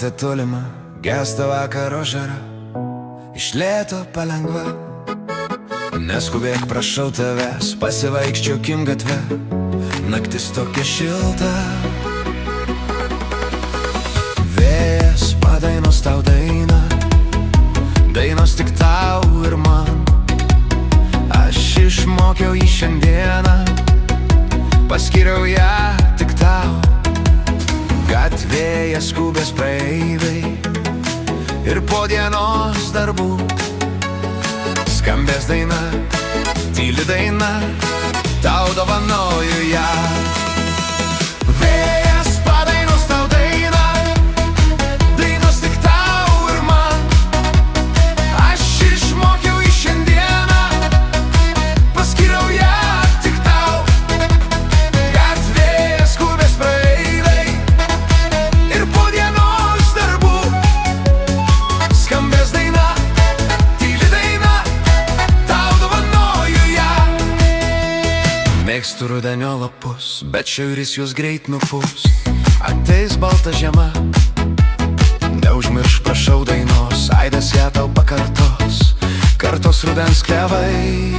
matė tolimą, gęsta vakaro žara, iš lėto palengva. Neskubėk, prašau tavęs, pasivaikščiokim gatve, naktis tokia šilta. Vėjas padainos tau dainą, dainos tik tau ir man. Aš išmokiau jį šiandieną, paskyriau ją tik tau. Gatvėje skubės praeiviai ir po dienos darbų skambės daina, tyli daina, tau dovanoju ją. Vėjas padainos tau dainą, dainos tik tau ir man. Aš išmokiau jį šiandieną, paskyriau ją tik tau. Gatvėje skubės praeiviai ir po dienos darbų skambės daina, tyli daina, tau dovanoju ją. Mėgstu rudenio lapus, bet šiauris jūs greit nupūs. Ateis balta žiema, neužmiršk prašau dainos, aidas ją tau pakartos, kartos rudens klevai.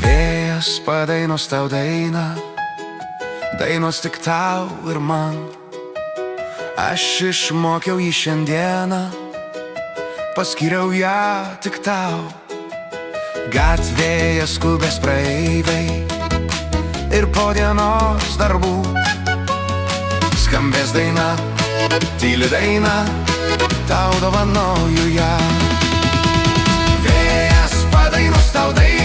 Vėjas padainos tau dainą, dainos tik tau ir man. Aš išmokiau jį šiandieną, paskyriau ją tik tau. Gatvėje skubės praeiviai ir po dienos darbų skambės daina, tyli daina, tau dovanoju ją. Vėjas padainos tau dainą,